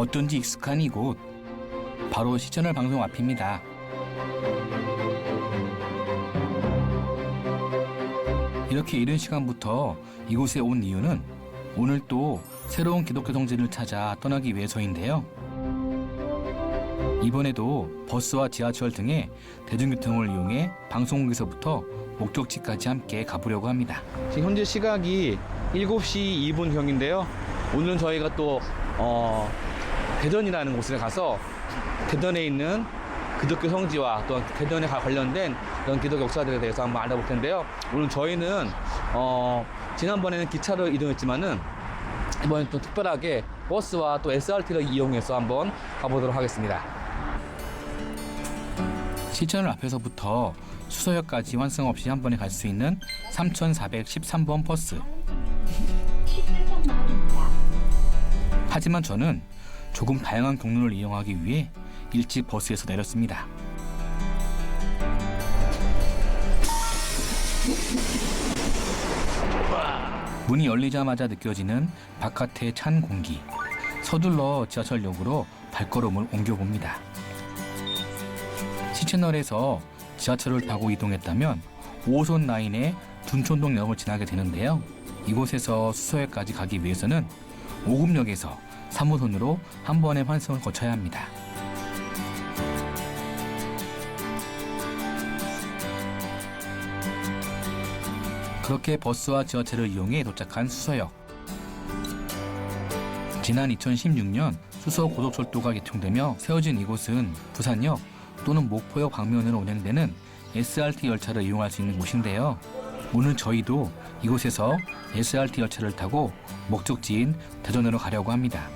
어쩐지 익숙한 이곳, 바로 시채널 방송 앞입니다. 이렇게 이른 시간부터 이곳에 온 이유는 오늘 또 새로운 기독교 성지를 찾아 떠나기 위해서인데요. 이번에도 버스와 지하철 등의 대중교통을 이용해 방송국에서부터 목적지까지 함께 가보려고 합니다. 지금 현재 시각이 7시 2분경인데요. 오늘은 저희가 또 대전이라는 곳에 가서 대전에 있는 기독교 성지와 또 대전에 관련된 그런 기독교 역사들에 대해서 한번 알아볼 텐데요. 오늘 저희는 지난번에는 기차로 이동했지만은 이번엔 또 특별하게 버스와 또 SRT를 이용해서 한번 가보도록 하겠습니다. 시채널 앞에서부터 수서역까지 환승 없이 한 번에 갈 수 있는 3413번 버스. 하지만 저는 조금 다양한 경로를 이용하기 위해 일찍 버스에서 내렸습니다. 문이 열리자마자 느껴지는 바깥의 찬 공기. 서둘러 지하철역으로 발걸음을 옮겨봅니다. 시채널에서 지하철을 타고 이동했다면 5호선 라인의 둔촌동역을 지나게 되는데요. 이곳에서 수서역까지 가기 위해서는 오금역에서 3호선으로 한 번의 환승을 거쳐야 합니다. 그렇게 버스와 지하철을 이용해 도착한 수서역. 지난 2016년 수서 고속철도가 개통되며 세워진 이곳은 부산역 또는 목포역 방면으로 운행되는 SRT 열차를 이용할 수 있는 곳인데요. 오늘 저희도 이곳에서 SRT 열차를 타고 목적지인 대전으로 가려고 합니다.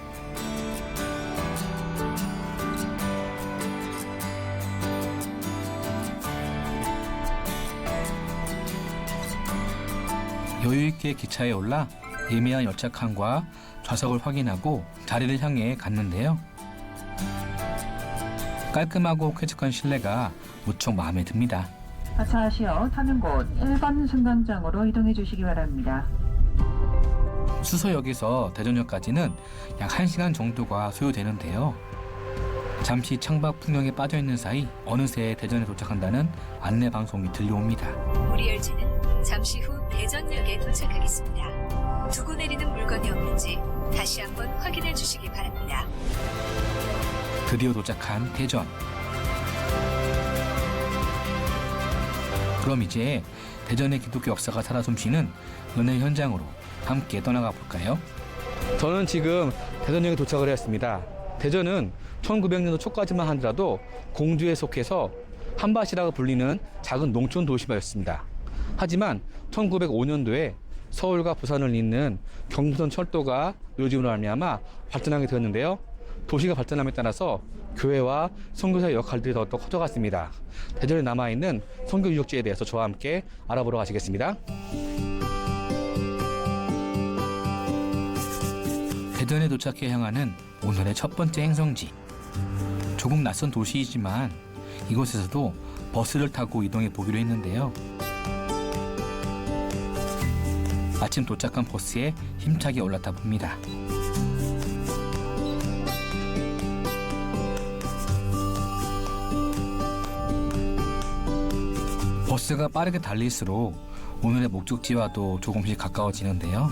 여유있게 기차에 올라 예매한 열차칸과 좌석을 확인하고 자리를 향해 갔는데요. 깔끔하고 쾌적한 실내가 무척 마음에 듭니다. 하차하시어 타는 곳 1번 승강장으로 이동해 주시기 바랍니다. 수서역에서 대전역까지는 약 1시간 정도가 소요되는데요. 잠시 창밖 풍경에 빠져있는 사이 어느새 대전에 도착한다는 안내 방송이 들려옵니다. 우리 열차는 잠시 후 대전역에 도착하겠습니다. 두고 내리는 물건이 없는지 다시 한번 확인해 주시기 바랍니다. 드디어 도착한 대전. 그럼 이제 대전의 기독교 역사가 살아 숨쉬는 은혜 현장으로 함께 떠나가 볼까요? 저는 지금 대전역에 도착을 했습니다. 대전은 1900년도 초까지만 하더라도 공주에 속해서 한밭이라고 불리는 작은 농촌 도시였습니다. 하지만 1905년도에 서울과 부산을 잇는 경부선 철도가 요즘으로 말미암아 발전하게 되었는데요. 도시가 발전함에 따라서 교회와 선교사의 역할들이 더욱더 커져갔습니다. 대전에 남아있는 선교 유적지에 대해서 저와 함께 알아보러 가시겠습니다. 대전에 도착해 향하는 오늘의 첫 번째 행성지. 조금 낯선 도시이지만 이곳에서도 버스를 타고 이동해 보기로 했는데요. 마침 도착한 버스에 힘차게 올라타 봅니다. 버스가 빠르게 달릴수록 오늘의 목적지와도 조금씩 가까워지는데요.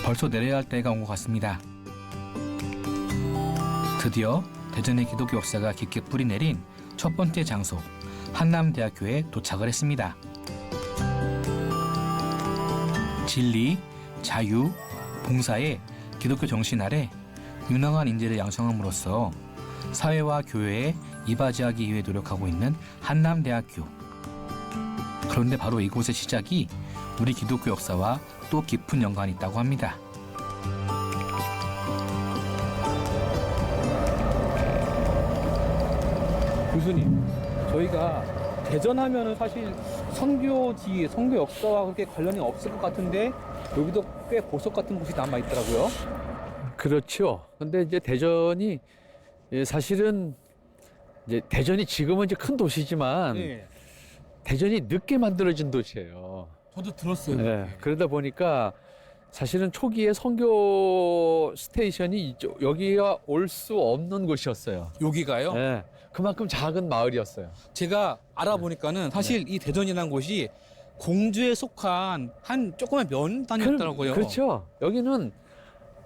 벌써 내려야 할 때가 온 것 같습니다. 드디어 대전의 기독교 역사가 깊게 뿌리내린 첫 번째 장소 한남대학교에 도착을 했습니다. 진리, 자유, 봉사의 기독교 정신 아래 유능한 인재를 양성함으로써 사회와 교회에 이바지하기 위해 노력하고 있는 한남대학교. 그런데 바로 이곳의 시작이 우리 기독교 역사와 또 깊은 연관이 있다고 합니다. 교수님, 저희가 대전하면은 사실 선교지, 선교 역사와 그렇게 관련이 없을 것 같은데 여기도 꽤 보석 같은 곳이 남아 있더라고요. 그렇죠. 근데 이제 대전이 사실은 이제 대전이 지금은 이제 큰 도시지만 네. 대전이 늦게 만들어진 도시예요. 저도 들었어요. 네. 그러다 보니까 사실은 초기에 선교 스테이션이 여기가 올 수 없는 곳이었어요. 여기가요? 예, 그만큼 작은 마을이었어요. 제가 알아보니까는 사실 이 대전이라는 곳이 공주에 속한 한 조그만 면 단위였더라고요. 그렇죠. 여기는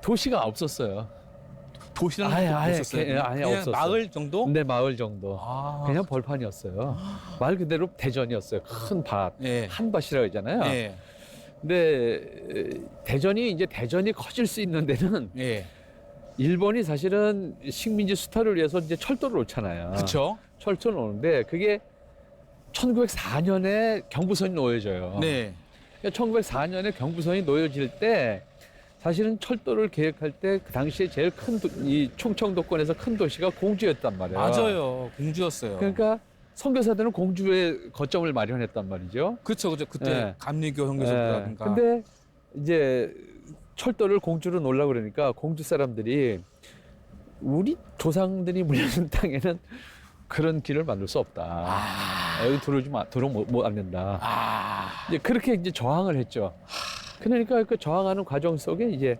도시가 없었어요. 도시라는 아예, 것도 아예, 없었어요. 아예 그냥 없었어요. 마을 정도? 네, 마을 정도. 아, 그냥 벌판이었어요. 말 그대로 대전이었어요. 큰 밭. 예. 한밭이라고 하잖아요. 예. 근데 대전이 커질 수 있는 데는 예. 일본이 사실은 식민지 수탈을 위해서 이제 철도를 놓잖아요. 그렇죠. 철도를 놓는데 그게 1904년에 경부선이 놓여져요. 네. 1904년에 경부선이 놓여질 때 사실은 철도를 계획할 때 그 당시에 제일 큰 이 충청도권에서 큰 도시가 공주였단 말이에요. 맞아요. 공주였어요. 그러니까 선교사들은 공주에 거점을 마련했단 말이죠. 그렇죠. 그때 예. 감리교 선교사라든가. 근데 이제 철도를 공주로 놓으려고 그러니까 공주 사람들이 우리 조상들이 물려준 땅에는 그런 길을 만들 수 없다. 여기 들어오면 못 안 된다. 이제 그렇게 이제 저항을 했죠. 그러니까 그 저항하는 과정 속에 이제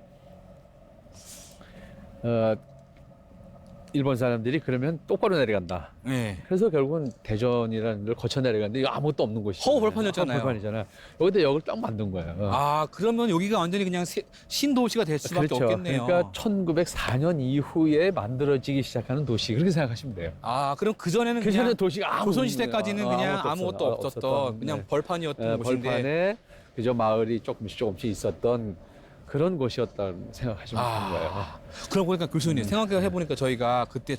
일본 사람들이 그러면 똑바로 내려간다. 예. 그래서 결국은 대전이라는 데를 거쳐 내려갔는데 이거 아무것도 없는 곳이죠. 허우 벌판이었잖아요. 벌판이잖아요. 여기다 역을 딱 만든 거예요. 아, 그러면 여기가 완전히 그냥 신도시가 될 수밖에 그렇죠. 없겠네요. 그러니까 1904년 이후에 만들어지기 시작하는 도시 그렇게 생각하시면 돼요. 아, 그럼 그전에는 그 전에 그냥 도시가 조선시대까지는 그냥 아무것도 없었던 그냥 네. 벌판이었던 곳인데. 벌판에 그저 마을이 조금씩 있었던 그런 곳이었다는 생각하시면 되는 거예요. 그러고 보니까 교수님 생각해보니까 저희가 그때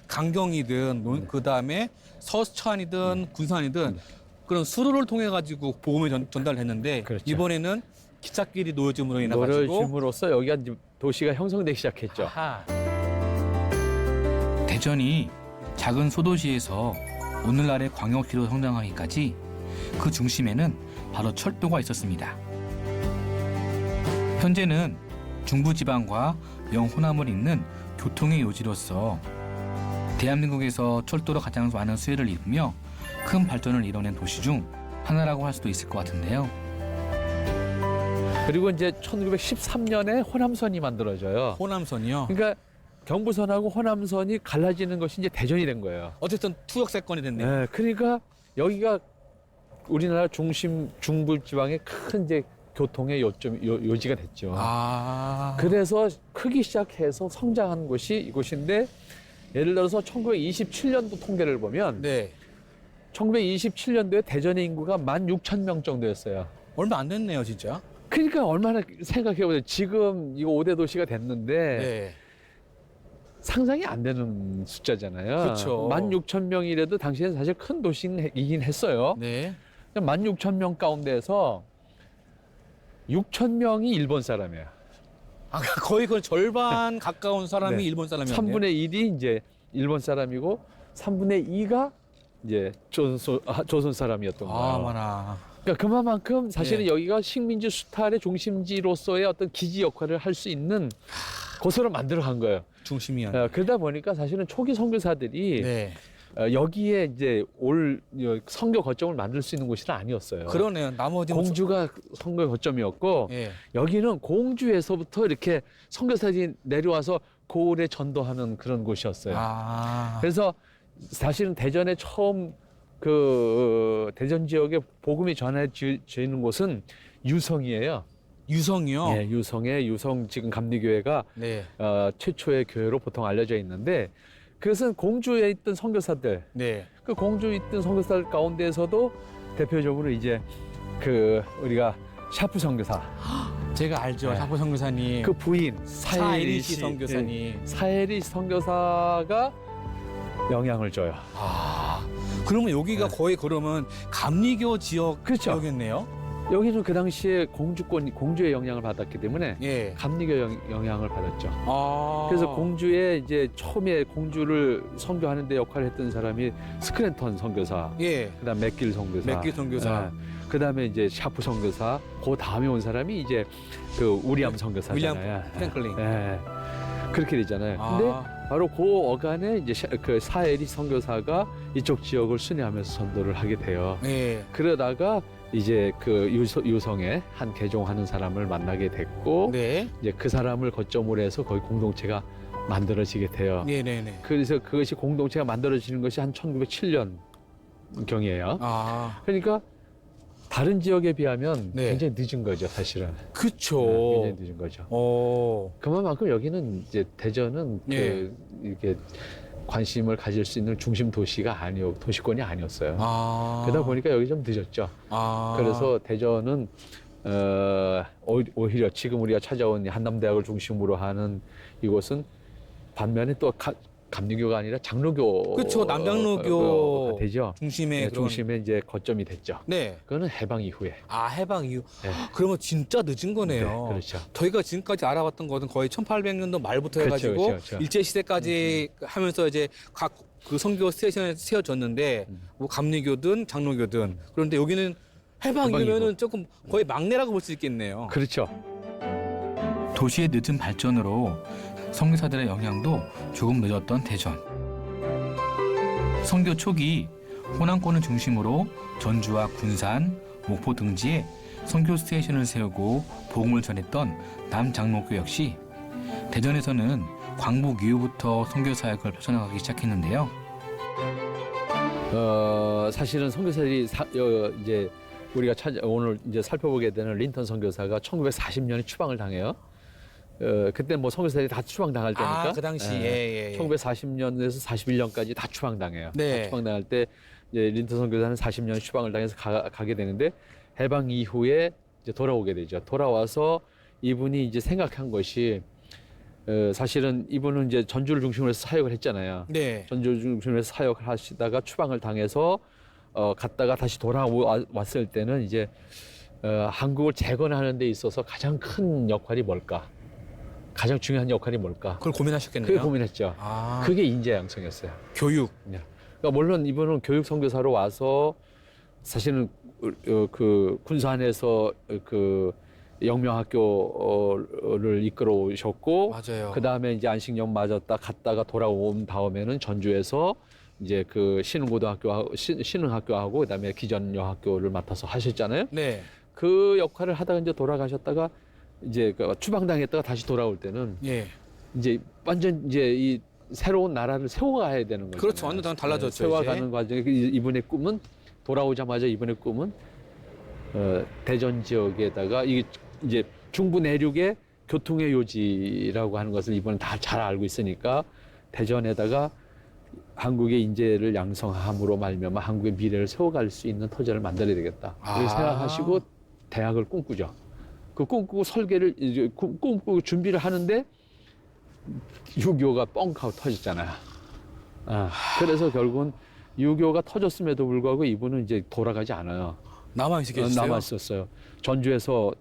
강경이든 그 다음에 서천이든 군산이든 그런 수로를 통해 가지고 복음을 전달했는데 그렇죠. 이번에는 기찻길이 놓여짐으로 인해 가지고 놓여짐으로써 여기가 이제 도시가 형성되기 시작했죠. 아하. 대전이 작은 소도시에서 오늘날의 광역시로 성장하기까지 그 중심에는 바로 철도가 있었습니다. 현재는 중부지방과 명호남을 잇는 교통의 요지로서 대한민국에서 철도로 가장 많은 수혜를 입으며 큰 발전을 이뤄낸 도시 중 하나라고 할 수도 있을 것 같은데요. 그리고 이제 1913년에 호남선이 만들어져요. 호남선이요. 그러니까 경부선하고 호남선이 갈라지는 것이 이제 대전이 된 거예요. 어쨌든 투역세권이 됐네요. 네, 그러니까 여기가 우리나라 중부 지방의 큰 이제 교통의 요지가 됐죠. 아. 그래서 크기 시작해서 성장한 곳이 이곳인데 예를 들어서 1927년도 통계를 보면 네. 1927년도에 대전의 인구가 16,000명 정도였어요. 얼마 안 됐네요, 진짜. 그러니까 얼마나 생각해보세요. 지금 이거 5대 도시가 됐는데 네. 상상이 안 되는 숫자잖아요. 그쵸. 16,000명이라도 당시에는 사실 큰 도시이긴 했어요. 네. 16,000명 가운데서 6,000명이 일본 사람이야. 아, 거의 그 절반 가까운 사람이 네. 일본 사람이었네요. 3분의 1이 이제 일본 사람이고 3분의 2가 이제 조선 사람이었던 거예요. 아, 많아. 그러니까 그만큼 사실은 네. 여기가 식민지 수탈의 중심지로서의 어떤 기지 역할을 할 수 있는 곳으로 만들어 간 거예요. 중심이야. 그러다 보니까 사실은 초기 선교사들이 네. 여기에 이제 선교 거점을 만들 수 있는 곳이 아니었어요. 그러네요. 나머지 공주가 선교 거점이었고 예. 여기는 공주에서부터 이렇게 선교사들이 내려와서 고을에 전도하는 그런 곳이었어요. 아. 그래서 사실은 대전에 처음 그 대전 지역에 복음이 전해지는 곳은 유성이에요. 유성이요? 예, 유성 지금 감리교회가 네. 최초의 교회로 보통 알려져 있는데 그것은 공주에 있던 선교사들, 네. 그 공주에 있던 선교사들 가운데에서도 대표적으로 이제 그 우리가 샤프 선교사, 제가 알죠. 네. 샤프 선교사님. 그 부인 사에리시 선교사님. 예, 사에리 선교사가 영향을 줘요. 아. 그러면 여기가 네. 거의 그러면 감리교 지역 그렇죠. 지역이었네요. 여기는 그 당시에 공주의 영향을 받았기 때문에 예. 감리교 영향을 받았죠. 아. 그래서 공주의 이제 처음에 공주를 선교하는 데 역할을 했던 사람이 스크랜턴 선교사, 예. 그다음 맥길 선교사, 맥길 선교사. 그다음에 이제 샤프 선교사, 그 다음에 온 사람이 이제 그 우리암 선교사잖아요. 윌리엄 프랭클린. 예. 그렇게 되잖아요. 근데 아. 바로 그 어간에 이제 그 사에리 선교사가 이쪽 지역을 순회하면서 전도를 하게 돼요. 예. 그러다가 이제 그 유성에 한 개종하는 사람을 만나게 됐고 네. 이제 그 사람을 거점으로 해서 거기 공동체가 만들어지게 돼요. 네네네. 그래서 그것이 공동체가 만들어지는 것이 한 1907년 경이에요. 아, 그러니까 다른 지역에 비하면 네. 굉장히 늦은 거죠, 사실은. 그쵸. 굉장히 늦은 거죠. 그만큼 여기는 이제 대전은 예. 이게 관심을 가질 수 있는 중심 도시가 도시권이 아니었어요. 아. 그러다 보니까 여기 좀 늦었죠. 아. 그래서 대전은 오히려 지금 우리가 찾아온 한남대학을 중심으로 하는 이곳은 반면에 또 감리교가 아니라 장로교. 그쵸, 남장로교 되죠. 중심에 그런. 중심에 이제 거점이 됐죠. 네. 그거는 해방 이후에. 아, 해방 이후. 네. 그러면 진짜 늦은 거네요. 네, 그렇죠. 저희가 지금까지 알아봤던 것은 거의 1800년도 말부터 그렇죠, 해가지고 그렇죠. 일제시대까지 하면서 이제 각 그 선교 스테이션에 세워졌는데 뭐 감리교든 장로교든 그런데 여기는 해방 해방 이후면은 이후. 조금 거의 막내라고 볼 수 있겠네요. 그렇죠. 도시의 늦은 발전으로 선교사들의 영향도 조금 늦었던 대전. 선교 초기 호남권을 중심으로 전주와 군산, 목포 등지에 선교 스테이션을 세우고 복음을 전했던 남장로교 역시 대전에서는 광복 이후부터 선교 사역을 펼쳐나가기 시작했는데요. 사실은 선교사들이 이제 우리가 오늘 이제 살펴보게 되는 린턴 선교사가 1940년에 추방을 당해요. 그때 뭐 선교사들이 다 추방 당할 때니까. 아, 그 당시 예. 1940년에서 41년까지 다 추방당해요. 네. 다 추방당할 때 이제 린턴 선교사는 40년 추방을 당해서 가게 되는데 해방 이후에 이제 돌아오게 되죠. 돌아와서 이분이 이제 생각한 것이 사실은 이분은 이제 전주를 중심으로 해서 사역을 했잖아요. 네. 전주를 중심으로 해서 사역을 하시다가 추방을 당해서 갔다가 다시 돌아왔을 때는 이제 한국을 재건하는 데 있어서 가장 큰 역할이 뭘까? 가장 중요한 역할이 뭘까? 그걸 고민하셨겠네요. 그게 고민했죠. 아, 그게 인재 양성이었어요. 교육. 그러니까 물론 이분은 교육 선교사로 와서 사실은 그 군산에서 그 영명학교를 이끌어 오셨고, 맞아요. 그 다음에 이제 안식년 맞았다 갔다가 돌아온 다음에는 전주에서 이제 그 신흥학교하고 그다음에 기전여학교를 맡아서 하셨잖아요. 네. 그 역할을 하다가 이제 돌아가셨다가 이제 그 추방당했다가 다시 돌아올 때는 예. 이제 완전 이제 이 새로운 나라를 세워가야 되는 거죠. 그렇죠. 완전 달라졌죠, 세워가는 이제. 과정에 이분의 꿈은 돌아오자마자 이분의 꿈은 대전 지역에다가 이게 이제 중부 내륙의 교통의 요지라고 하는 것을 이번은 다 잘 알고 있으니까 대전에다가 한국의 인재를 양성함으로 말미암아 한국의 미래를 세워갈 수 있는 터전을 만들어야 되겠다. 이렇게 생각하시고 대학을 꿈꾸죠. 그 꿈꾸고 설계를 이제 꿈꾸고 준비를 하는데 6.25가 뻥하고 터졌잖아요. 그래서 결국은 6.25가 터졌음에도 불구하고 이분은 이제 돌아가지 않아요. 남아있었겠어요? 남았었어요. 전주에서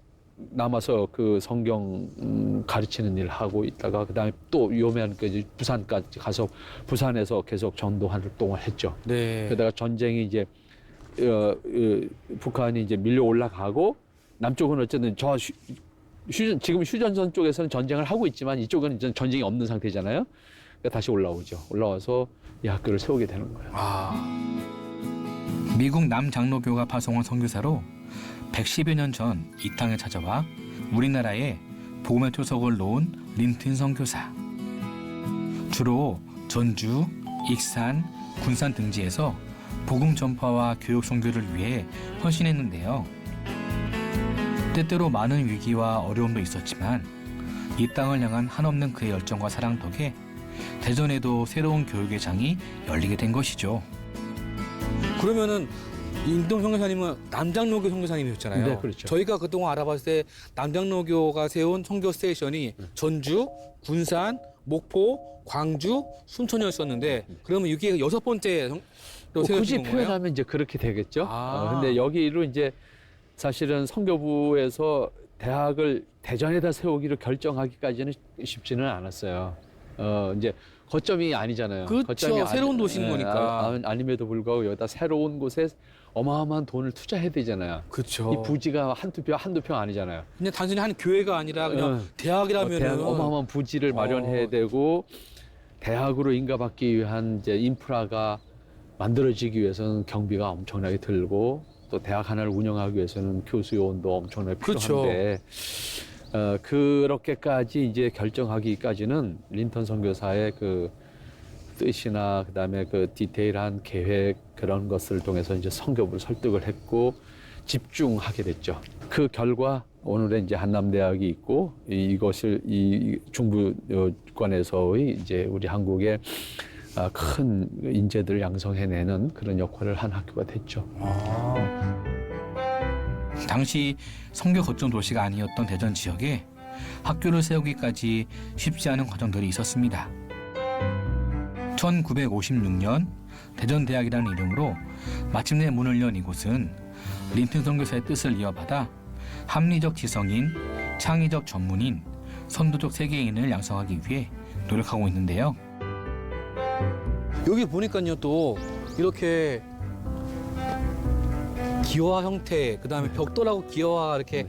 남아서 그 성경 가르치는 일을 하고 있다가 그다음에 또 위험한 그 부산까지 가서 부산에서 계속 전도 활동을 했죠. 네. 그러다가 전쟁이 이제 북한이 이제 밀려 올라가고 남쪽은 어쨌든 지금 휴전선 쪽에서는 전쟁을 하고 있지만 이쪽은 이제 전쟁이 없는 상태잖아요. 그러니까 다시 올라오죠. 올라와서 이 학교를 세우게 되는 거예요. 미국 남장로교가 파송한 선교사로 110여 년 전 이 땅에 찾아와 우리나라에 복음의 초석을 놓은 린튼 선교사. 주로 전주, 익산, 군산 등지에서 복음 전파와 교육 선교를 위해 헌신했는데요. 때때로 많은 위기와 어려움도 있었지만 이 땅을 향한 한없는 그의 열정과 사랑 덕에 대전에도 새로운 교육의 장이 열리게 된 것이죠. 그러면은 인동 선교사님은 남장로교 선교사님이었잖아요. 네, 그렇죠. 저희가 그동안 알아봤을 때 남장로교가 세운 선교 스테이션이 전주, 군산, 목포, 광주, 순천이었었는데 그러면 이게 6번째로 굳이 세워진 거예요? 표현하면 이제 그렇게 되겠죠. 아. 근데 여기로 이제 사실은 선교부에서 대학을 대전에다 세우기로 결정하기까지는 쉽지는 않았어요. 이제 거점이 아니잖아요. 그렇죠. 거점이 새로운 도시인 거니까. 아님에도 불구하고 여기다 새로운 곳에 어마어마한 돈을 투자해야 되잖아요. 그렇죠. 이 부지가 한두 평 아니잖아요. 그냥 단순히 한 교회가 아니라 그냥 대학이라면 대학 어마어마한 부지를 마련해야 되고 대학으로 인가받기 위한 이제 인프라가 만들어지기 위해서는 경비가 엄청나게 들고 또 대학 하나를 운영하기 위해서는 교수 요원도 엄청나게 그렇죠. 필요한데 그렇게까지 이제 결정하기까지는 린턴 선교사의 그 뜻이나 그다음에 그 디테일한 계획 그런 것을 통해서 이제 선교부를 설득을 했고 집중하게 됐죠. 그 결과 오늘의 이제 한남대학이 있고 이것을 이 중부권에서의 이제 우리 한국의 큰 인재들을 양성해내는 그런 역할을 한 학교가 됐죠. 당시 선교 거점 도시가 아니었던 대전 지역에 학교를 세우기까지 쉽지 않은 과정들이 있었습니다. 1956년 대전대학이라는 이름으로 마침내 문을 연 이곳은 린튼 선교사의 뜻을 이어받아 합리적 지성인, 창의적 전문인, 선도적 세계인을 양성하기 위해 노력하고 있는데요. 여기 보니까요 또 이렇게 기와 형태, 그다음에 벽돌하고 기와 이렇게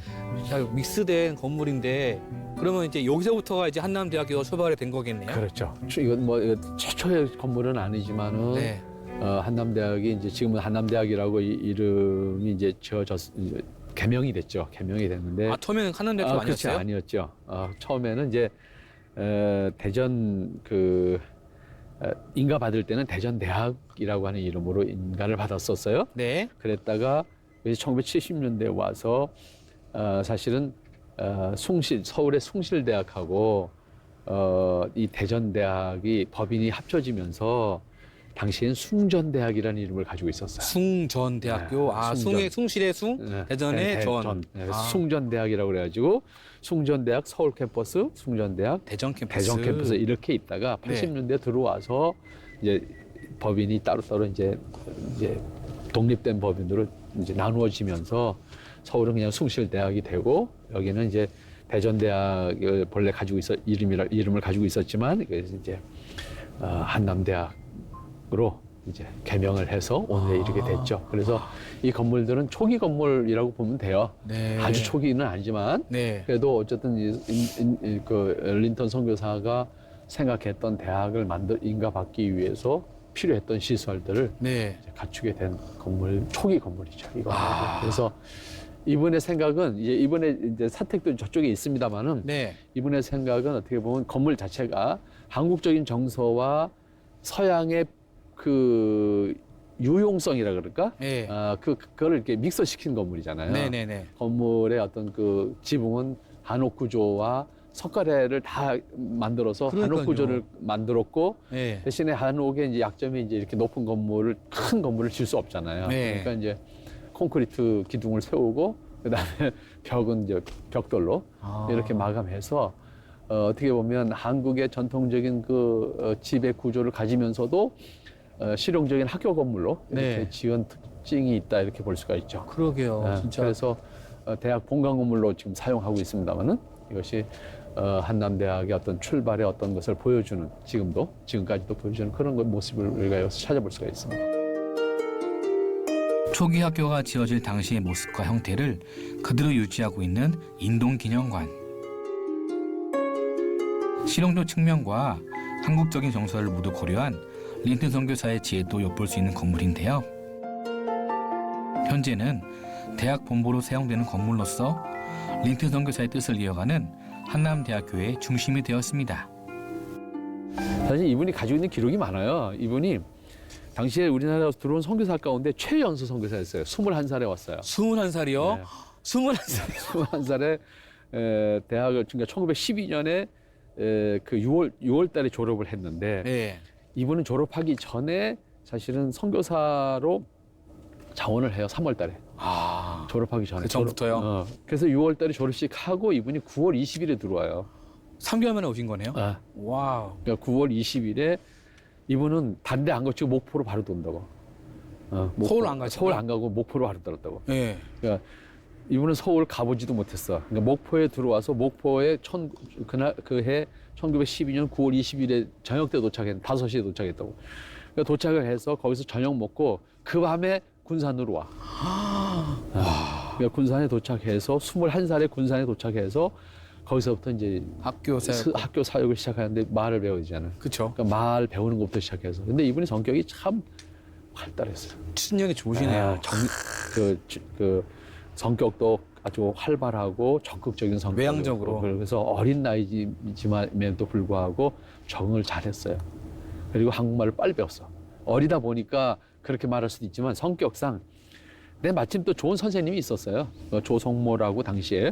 잘 믹스된 건물인데 그러면 이제 여기서부터가 이제 한남대학교가 출발이 된 거겠네요. 그렇죠. 이건 뭐 최초의 건물은 아니지만은 네. 한남대학이 이제 지금은 한남대학이라고 이름이 이제 이제 개명이 됐죠. 개명이 됐는데 아 처음에는 한남대학교 그렇지 아니었어요? 아니었죠. 처음에는 이제 대전 그 인가 받을 때는 대전대학이라고 하는 이름으로 인가를 받았었어요. 네. 그랬다가 1970년대에 와서 사실은 서울의 숭실대학하고 이 대전대학이 법인이 합쳐지면서 당시엔 숭전대학이라는 이름을 가지고 있었어요. 숭전대학교. 네, 아 숭전. 숭의 숭실의 숭, 네, 대전의 네, 전. 네, 아. 숭전대학이라고 그래가지고 숭전대학 서울 캠퍼스, 숭전대학 대전 캠퍼스. 대전 캠퍼스 이렇게 있다가 네. 80년대 들어와서 이제 법인이 따로따로 이제 독립된 법인으로 이제 나누어지면서 서울은 그냥 숭실대학이 되고 여기는 이제 대전대학을 본래 가지고 이름을 가지고 있었지만 그래서 이제 한남대학으로 이제 개명을 해서 오늘 이렇게 됐죠. 그래서 이 건물들은 초기 건물이라고 보면 돼요. 네. 아주 초기는 아니지만 네. 그래도 어쨌든 그 린턴 선교사가 생각했던 대학을 인가받기 위해서 필요했던 시설들을 네. 이제 갖추게 된 건물, 초기 건물이죠. 이거. 그래서 이분의 생각은 이번에 이제 사택도 저쪽에 있습니다만은 네. 이분의 생각은 어떻게 보면 건물 자체가 한국적인 정서와 서양의 그 유용성이라 그럴까? 네. 그거를 이렇게 믹서시킨 건물이잖아요. 네네네. 건물의 어떤 그 지붕은 한옥 구조와 석가래를 다 만들어서 그러니까요. 한옥 구조를 만들었고 네. 대신에 한옥의 이제 약점이 이제 이렇게 높은 건물을 큰 건물을 질 수 없잖아요. 네. 그러니까 이제 콘크리트 기둥을 세우고 그다음에 벽은 이제 벽돌로 이렇게 마감해서 어떻게 보면 한국의 전통적인 그 집의 구조를 가지면서도 실용적인 학교 건물로 이렇게 네. 지은 특징이 있다 이렇게 볼 수가 있죠. 그러게요. 진짜. 그래서 대학 본관 건물로 지금 사용하고 있습니다만은 이것이 한남대학의 어떤 출발의 어떤 것을 보여주는 지금까지도 보여주는 그런 모습을 우리가 여기서 찾아볼 수가 있습니다. 초기 학교가 지어질 당시의 모습과 형태를 그대로 유지하고 있는 인동기념관. 실용적 측면과 한국적인 정서를 모두 고려한 린튼 선교사의 지혜도 엿볼 수 있는 건물인데요. 현재는 대학 본부로 사용되는 건물로서 린튼 선교사의 뜻을 이어가는 한남대학교의 중심이 되었습니다. 사실 이분이 가지고 있는 기록이 많아요. 이분이 당시에 우리나라에 들어온 선교사 가운데 최연소 선교사였어요. 21살에 왔어요. 21살이요? 네. 21살. 21살에 대학을 그러니까 1912년에 그 6월 달에 졸업을 했는데 네. 이분은 졸업하기 전에 사실은 선교사로 자원을 해요. 3월 달에. 졸업하기 전에. 그 전부터요? 그래서 6월 달에 졸업식 하고 이분이 9월 20일에 들어와요. 3개월 만에 오신 거네요? 아, 와우. 그러니까 9월 20일에 이분은 다른 데 안 거치고 목포로 바로 돈다고. 서울 안 가시고? 서울 안 가고 목포로 바로 들었다고. 네. 그러니까 이분은 서울 가보지도 못했어. 그러니까 목포에 들어와서 목포에 그해 1912년 9월 20일에 저녁 때 5시에 도착했다고. 그러니까 도착을 해서 거기서 저녁 먹고 그 밤에 군산으로 와. 그러니까 군산에 도착해서 21살에 군산에 도착해서 거기서부터 이제 학교 학교 사역을 시작하는데 말을 배워야 되잖아요. 그쵸. 그러니까 말 배우는 것부터 시작해서. 근데 이분이 성격이 참 활달했어요. 추진력이 좋으시네요. 그 성격도 아주 활발하고 적극적인 성격. 외향적으로. 그래서 어린 나이지만에도 불구하고 적응을 잘했어요. 그리고 한국말을 빨리 배웠어. 어리다 보니까 그렇게 말할 수도 있지만 성격상 근데 마침 또 좋은 선생님이 있었어요. 조성모라고 당시에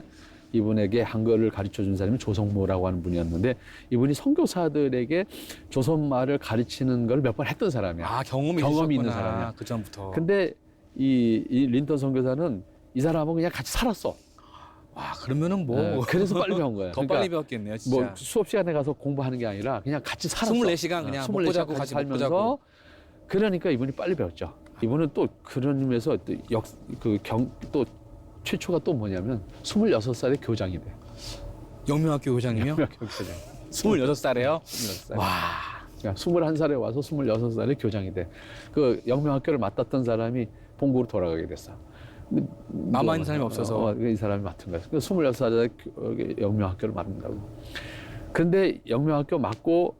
이분에게 한글을 가르쳐 준 사람이 조성모라고 하는 분이었는데 이분이 선교사들에게 조선말을 가르치는 걸 몇 번 했던 사람이야. 아, 경험이 있는 있으셨구나, 사람이야. 그 전부터. 근데 이 린턴 선교사는 이 사람하고 그냥 같이 살았어. 와, 그러면은 뭐 그래서 빨리 배운 거야. 더 그러니까 빨리 배웠겠네요, 진짜. 뭐 수업 시간에 가서 공부하는 게 아니라 그냥 같이 살았어. 24시간 그냥 먹고 24시간 자고 같이 같이 먹고 자고. 살면서 그러니까 이분이 빨리 배웠죠. 이분은 또 그런 의미에서 또 최초가 또 뭐냐면 26살에 교장이 돼. 영명학교 교장이요? 영명학교 교장. 26살에요? 26살. 와. 그러니까 21살에 와서 26살에 교장이 돼. 그 영명학교를 맡았던 사람이 본국으로 돌아가게 됐어. 남아있는 사람이 없어서. 이 사람이 맡은 거야. 26살에 영명학교를 맡는다고. 근데 영명학교 맡고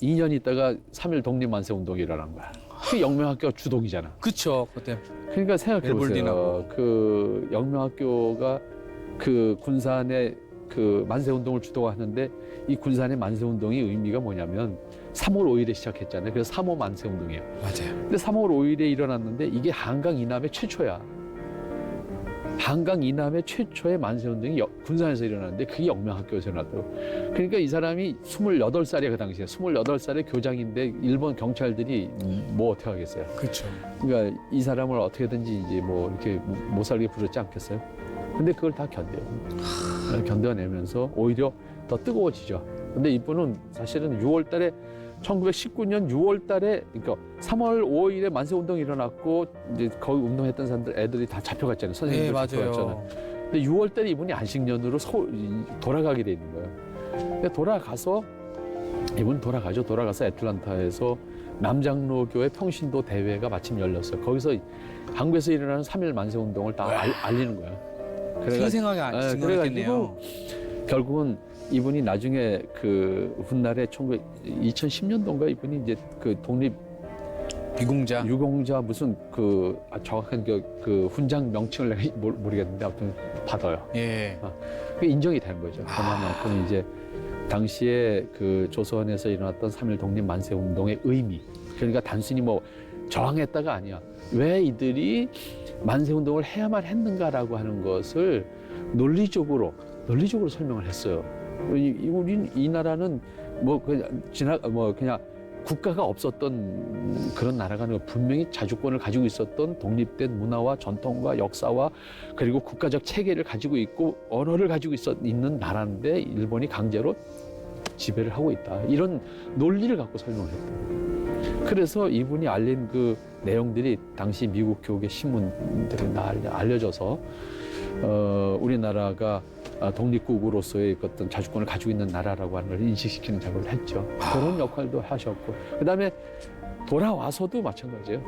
2년 있다가 3.1 독립만세운동이 일어난 거야. 그 영명학교가 주동이잖아. 그쵸. 그때 그러니까 생각해 보세요. 멜볼린하고. 그 영명학교가 그 군산의 그 만세운동을 주도하는데 이 군산의 만세운동의 의미가 뭐냐면 3월 5일에 시작했잖아요. 그래서 3호 만세운동이에요. 맞아요. 근데 3월 5일에 일어났는데 이게 한강 이남의 최초야. 한강 이남의 최초의 만세운동이 군산에서 일어났는데 그게 영명학교에서 일어났다고. 그러니까 이 사람이 28살이야 그 당시에. 28살에 교장인데 일본 경찰들이 뭐 어떻게 하겠어요. 그렇죠. 그러니까 이 사람을 어떻게든지 이제 뭐 이렇게 못 살게 부르지 않겠어요. 근데 그걸 다 견뎌요. 견뎌내면서 오히려 더 뜨거워지죠. 근데 이분은 사실은 6월 달에 1919년 6월 달에 그러니까 3월 5일에 만세운동이 일어났고 이제 거기 운동했던 사람들 애들이 다 잡혀갔잖아요. 네, 선생님들 잡혀갔잖아요. 맞아요. 근데 6월 달에 이분이 안식년으로 돌아가게 돼 있는 거예요. 근데 돌아가서 이분 돌아가죠. 돌아가서 애틀란타에서 남장로교회 평신도 대회가 마침 열렸어요. 거기서 한국에서 일어나는 3.1 만세운동을 다 알리는 거예요. 생생하게 증언했겠네요. 결국은 이분이 나중에 그 훗날에 2010년도인가 이분이 이제 그 독립 유공자 무슨 그 정확한 그 훈장 명칭을 내가 모르겠는데 아무튼 받아요. 예. 그게 인정이 되는 거죠. 그만큼 이제 당시에 그 조선에서 일어났던 3.1 독립 만세 운동의 의미. 그러니까 단순히 뭐 저항했다가 아니야. 왜 이들이 만세 운동을 해야만 했는가라고 하는 것을 논리적으로 설명을 했어요. 우리 이 나라는 뭐 그냥 국가가 없었던 그런 나라가 아니고 분명히 자주권을 가지고 있었던 독립된 문화와 전통과 역사와 그리고 국가적 체계를 가지고 있고 언어를 가지고 있는 나라인데 일본이 강제로 지배를 하고 있다. 이런 논리를 갖고 설명을 했다. 그래서 이분이 알린 그 내용들이 당시 미국 교계 신문들에 다 알려져서 우리나라가 독립국으로서의 어떤 자주권을 가지고 있는 나라라고 하는 걸 인식시키는 작업을 했죠. 그런 역할도 하셨고, 그다음에 돌아와서도 마찬가지예요.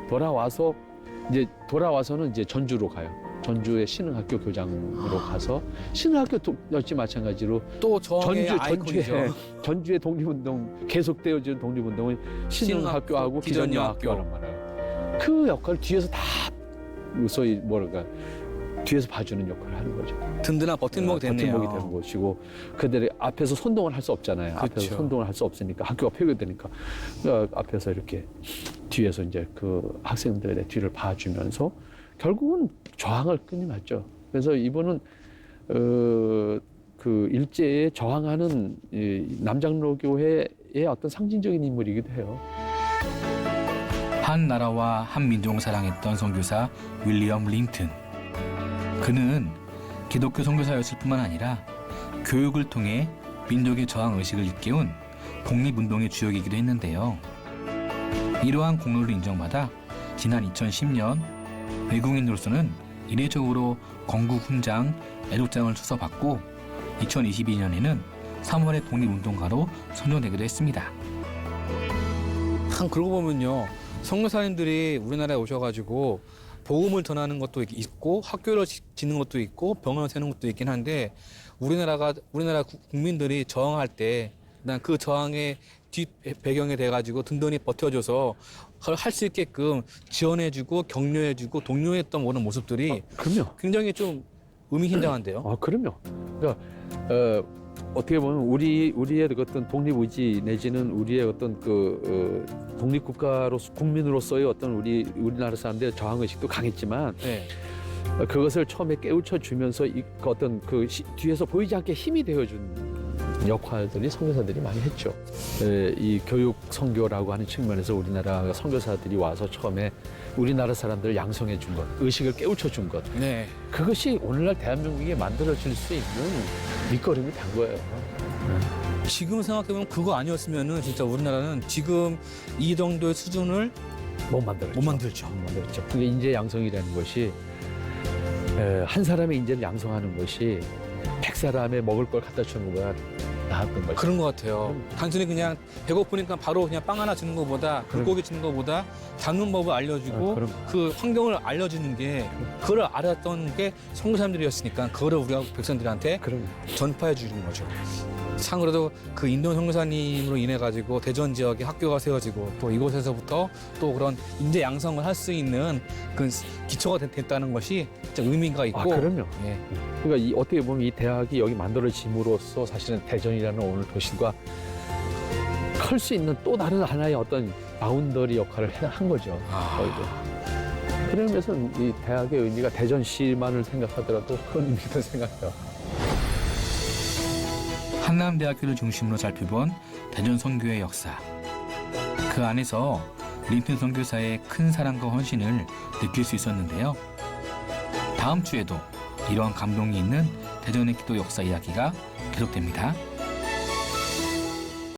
돌아와서는 이제 전주로 가요. 전주의 신흥학교 교장으로 가서 신흥학교 역시 마찬가지로 또 저의 아이콘이죠. 전주의 독립운동 계속되어지는 독립운동은 신흥학교하고 기전여학교란 말이에요. 그 역할을 뒤에서 다 소위 뒤에서 봐주는 역할을 하는 거죠. 든든한 버팀목이 됐네요. 버팀목이 되는 것이고 그들이 앞에서 선동을 할 수 없잖아요. 그렇죠. 앞에서 선동을 할 수 없으니까 학교가 폐교되니까 앞에서 이렇게 뒤에서 이제 그 학생들의 뒤를 봐주면서 결국은 저항을 끊임했죠. 그래서 이분은 그 일제에 저항하는 남장로교회의 어떤 상징적인 인물이기도 해요. 한 나라와 한 민족을 사랑했던 선교사 윌리엄 린튼. 그는 기독교 선교사였을 뿐만 아니라 교육을 통해 민족의 저항 의식을 일깨운 독립운동의 주역이기도 했는데요. 이러한 공로를 인정받아 지난 2010년 외국인으로서는 이례적으로 건국 훈장, 애국장을 수서받고 2022년에는 3월의 독립운동가로 선정되기도 했습니다. 참 그러고 보면요, 선교사님들이 우리나라에 오셔가지고 복음을 전하는 것도 있고 학교를 짓는 것도 있고 병원을 세우는 것도 있긴 한데 우리나라 국민들이 저항할 때 그 저항의 뒷 배경에 돼가지고 든든히 버텨줘서 할 수 있게끔 지원해주고 격려해주고 독려했던 그런 모습들이 그럼요. 굉장히 좀 의미심장한데요. 아, 그럼요. 그러니까 어떻게 보면 우리의 그 어떤 독립 의지 내지는 우리의 어떤 독립 국민으로서의 어떤 우리나라 사람들의 저항 의식도 강했지만 네. 그것을 처음에 깨우쳐 주면서 그 어떤 뒤에서 보이지 않게 힘이 되어준 역할들이 선교사들이 많이 했죠. 이 교육 선교라고 하는 측면에서 우리나라 선교사들이 와서 처음에 우리나라 사람들을 양성해 준 것, 의식을 깨우쳐 준 것, 네. 그것이 오늘날 대한민국에 만들어질 수 있는 밑거름이 된 거예요. 지금 생각해보면 그거 아니었으면은 진짜 우리나라는 지금 이 정도의 수준을 못 만들었죠. 못 만들죠. 못 만들었죠. 그게 인재 양성이라는 것이 한 사람의 인재를 양성하는 것이 100사람의 먹을 걸 갖다 주는 것보다 나았던 거죠. 그런 것 같아요. 단순히 그냥 배고프니까 바로 그냥 빵 하나 주는 것보다 물고기 주는 것보다 잡는 법을 알려주고 그럼. 그 환경을 알려주는 게 그걸 알았던 게 선교사님들이었으니까 그거를 우리가 백성들한테 그럼 전파해 주는 거죠. 참고로 그 인도 선교사님으로 인해 가지고 대전 지역에 학교가 세워지고 또 이곳에서부터 또 그런 인재 양성을 할 수 있는 그 기초가 됐다는 것이 진짜 의미가 있고. 그럼요. 예. 그러니까 어떻게 보면 이 대학이 여기 만들어짐으로써 사실은 대전이라는 오늘 도시가 클 수 있는 또 다른 하나의 어떤 바운더리 역할을 한 거죠. 저희도. 그런 면에서 이 대학의 의미가 대전시만을 생각하더라도 큰 의미도 생각해요. 한남대학교를 중심으로 살펴본 대전 선교의 역사. 그 안에서 린튼 선교사의 큰 사랑과 헌신을 느낄 수 있었는데요. 다음 주에도 이러한 감동이 있는 대전의 기도 역사 이야기가 계속됩니다.